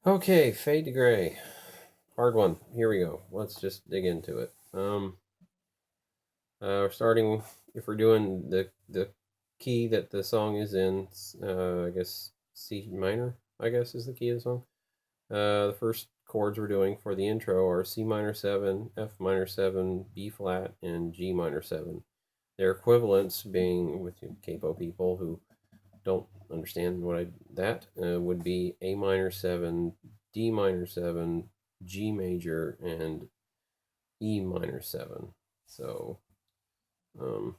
Okay, Fade to Gray. Hard one. Here we go. Let's just dig into it. We're starting, if we're doing the key that the song is in, I guess C minor, I guess is the key of the song. The first chords we're doing for the intro are C minor 7, F minor 7, B flat, and G minor 7. Their equivalents being, with you capo people who don't understand that would be A minor 7, D minor 7, G major, and E minor 7. So, I'm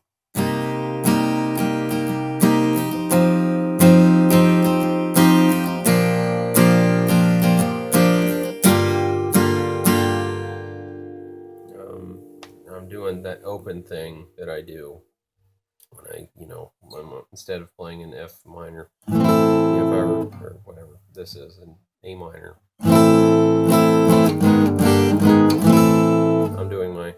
doing that open thing that I do when instead of playing an F minor, if I or whatever this is, an A minor, I'm doing my,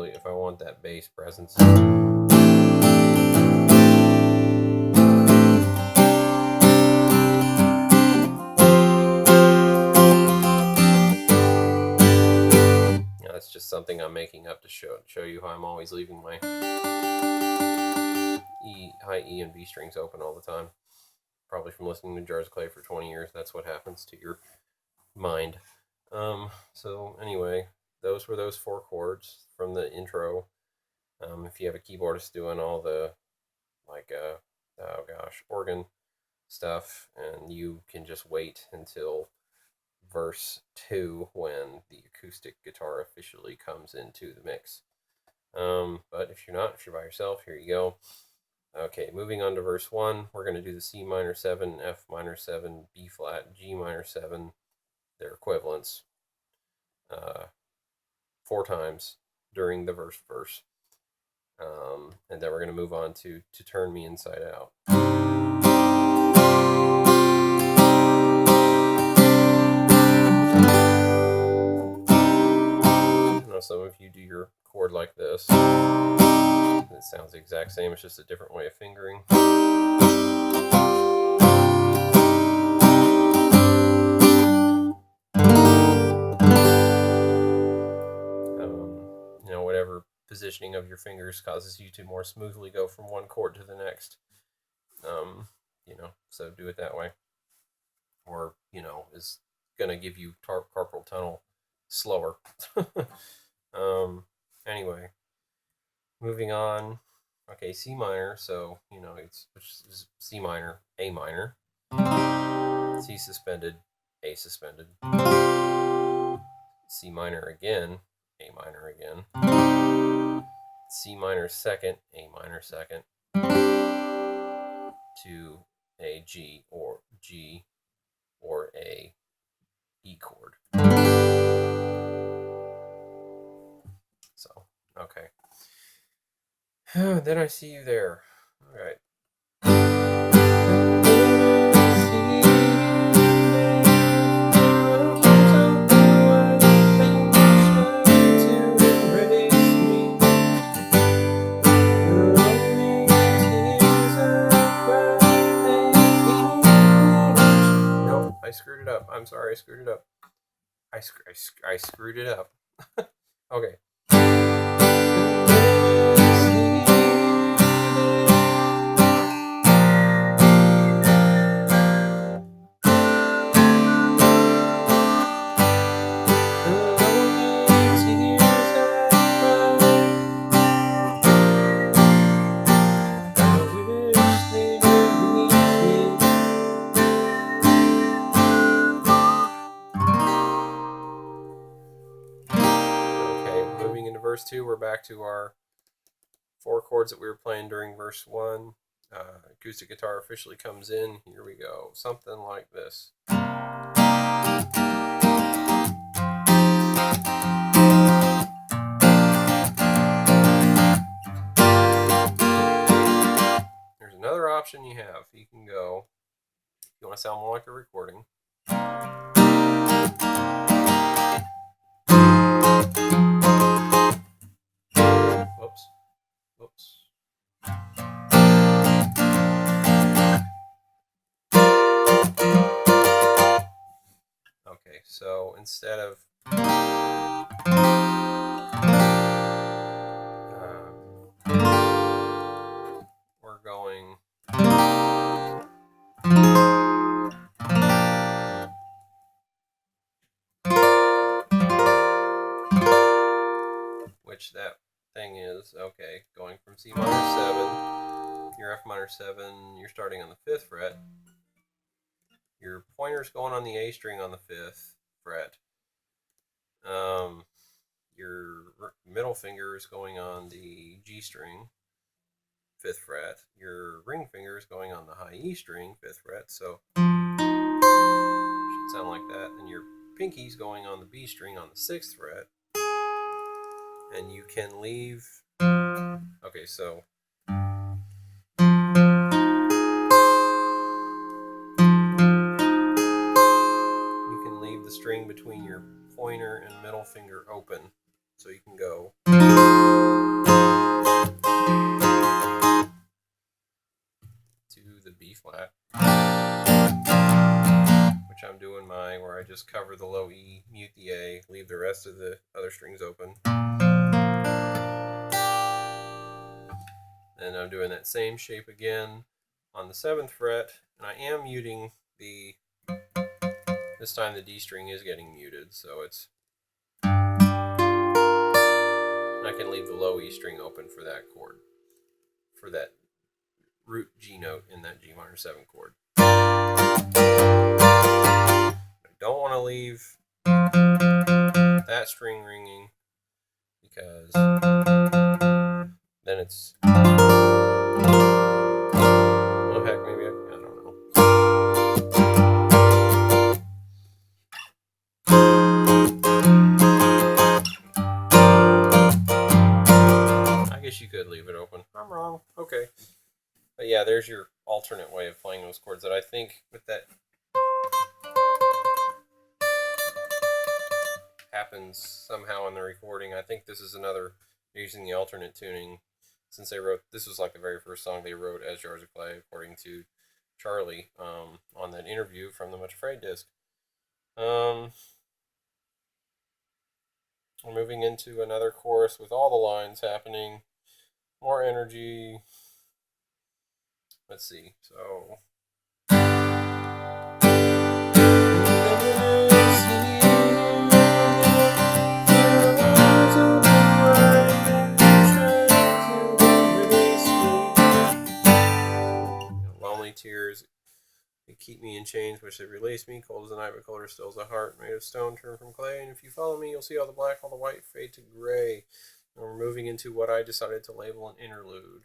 if I want that bass presence. That's just something I'm making up to show you how I'm always leaving my high E and B strings open all the time. Probably from listening to Jars of Clay for 20 years, that's what happens to your mind. So anyway, those were those 4 chords from the intro. If you have a keyboardist doing all the organ stuff, and you can just wait until verse 2 when the acoustic guitar officially comes into the mix. But if you're by yourself, here you go. Okay, moving on to verse 1, we're going to do the C minor 7, F minor 7, B flat, G minor 7, their equivalents, 4 times during the verse. And then we're going to move on to Turn Me Inside Out. Now some of you do your chord like this. It sounds the exact same, it's just a different way of fingering. Whatever positioning of your fingers causes you to more smoothly go from one chord to the next. So do it that way. Or, is going to give you carpal tunnel slower. Anyway, moving on. Okay, C minor, so, it's C minor, A minor, C suspended, A suspended, C minor again, A minor again, C minor second, A minor second, to a G or a E chord. So, okay. Then I see you there. All right. I screwed it up. I'm sorry, I screwed it up. I screwed it up. Okay. Verse 2, we're back to our 4 chords that we were playing during verse 1. Acoustic guitar officially comes in. Here we go. Something like this. There's another option you have. You can go, if you want to sound more like a recording, Whoops. so instead of we're going which that thing is, okay, going from C minor 7, your F minor 7, you're starting on the 5th fret, your pointer's going on the A string on the 5th fret, your middle finger is going on the G string, 5th fret, your ring finger is going on the high E string, 5th fret, so it should sound like that, and your pinky's going on the B string on the 6th fret, and you can leave, okay, so you can leave the string between your pointer and middle finger open, so you can go to the B flat, which I'm doing where I just cover the low E, mute the A, leave the rest of the other strings open. And I'm doing that same shape again on the 7th fret, and I am muting this time the D string is getting muted, so it's, I can leave the low E string open for that chord, for that root G note in that G minor 7 chord. I don't want to leave that string ringing because then it's, oh heck, maybe I don't know. I guess you could leave it open. I'm wrong. Okay. But yeah, there's your alternate way of playing those chords that I think with that happens somehow in the recording. I think this is another, using the alternate tuning, since they wrote, this was like the very first song they wrote as Jars of Clay, according to Charlie, on that interview from the Much Afraid disc. We're moving into another chorus with all the lines happening, more energy. Let's see, so lonely tears, they keep me in chains, which they release me. Cold as the night, but colder still is a heart made of stone, turned from clay. And if you follow me, you'll see all the black, all the white fade to gray. And we're moving into what I decided to label an interlude.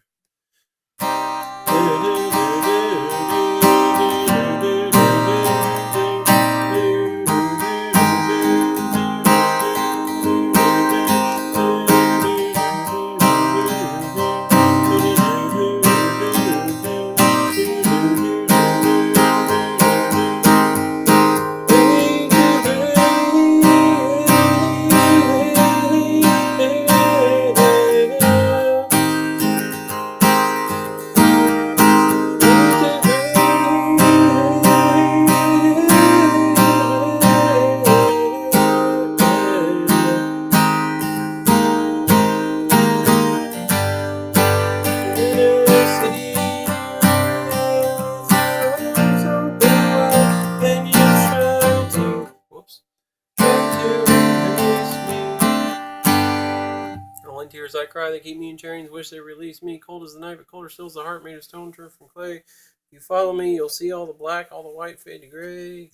Tears I cry, they keep me in chains, wish they release me. Cold as the night, but colder still is the heart made of stone, turned from clay. If you follow me, you'll see all the black, all the white fade to gray.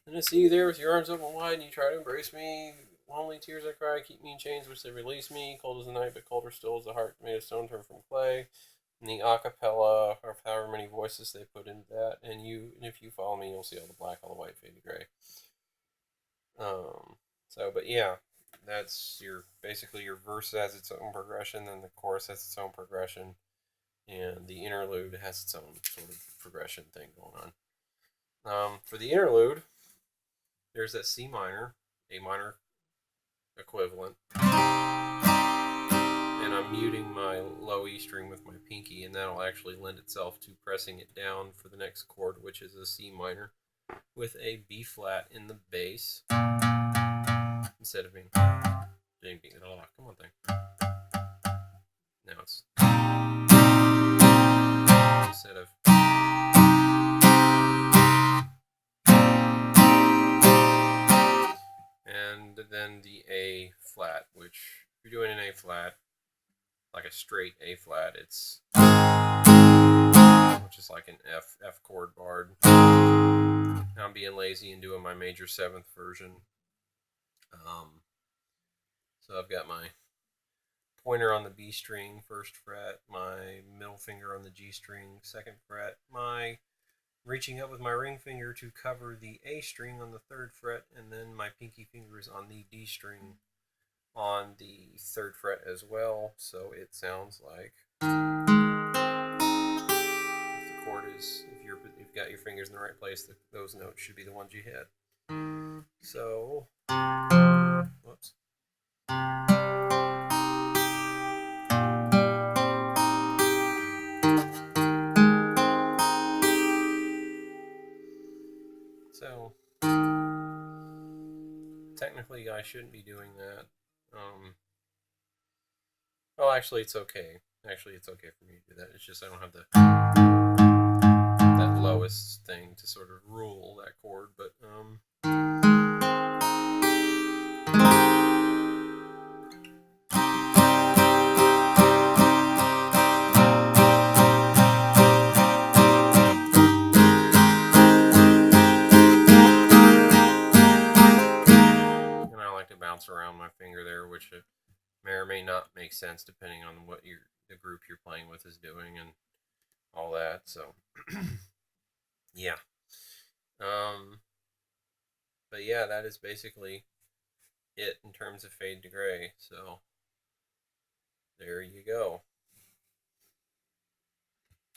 And I see you there with your arms open wide, and you try to embrace me. Lonely tears I cry, keep me in chains, wish they release me. Cold as the night, but colder still is the heart made of stone, turned from clay. And the acapella, or however many voices they put into that. And if you follow me, you'll see all the black, all the white fade to gray. But yeah. That's basically your verse has its own progression, then the chorus has its own progression, and the interlude has its own sort of progression thing going on. For the interlude, there's that C minor, A minor equivalent, and I'm muting my low E string with my pinky, and that'll actually lend itself to pressing it down for the next chord, which is a C minor. with a B flat in the bass instead of being. Oh, come on, thing. Now it's instead of. And then the A flat, which if you're doing an A flat, like a straight A flat, it's which is like an F chord barred. Now I'm being lazy and doing my major 7th version. So I've got my pointer on the B string, 1st fret, my middle finger on the G string, 2nd fret, my reaching up with my ring finger to cover the A string on the 3rd fret, and then my pinky finger is on the D string on the 3rd fret as well. So it sounds like if the chord is, if you've got your fingers in the right place, those notes should be the ones you hit. So, whoops. So, technically I shouldn't be doing that. Well, actually it's okay. Actually it's okay for me to do that. It's just I don't have that lowest thing to sort of rule that chord, but and I like to bounce around my finger there, which may or may not make sense depending on what the group you're playing with is doing and all that. So yeah. But yeah, that is basically it in terms of fade to gray. So there you go.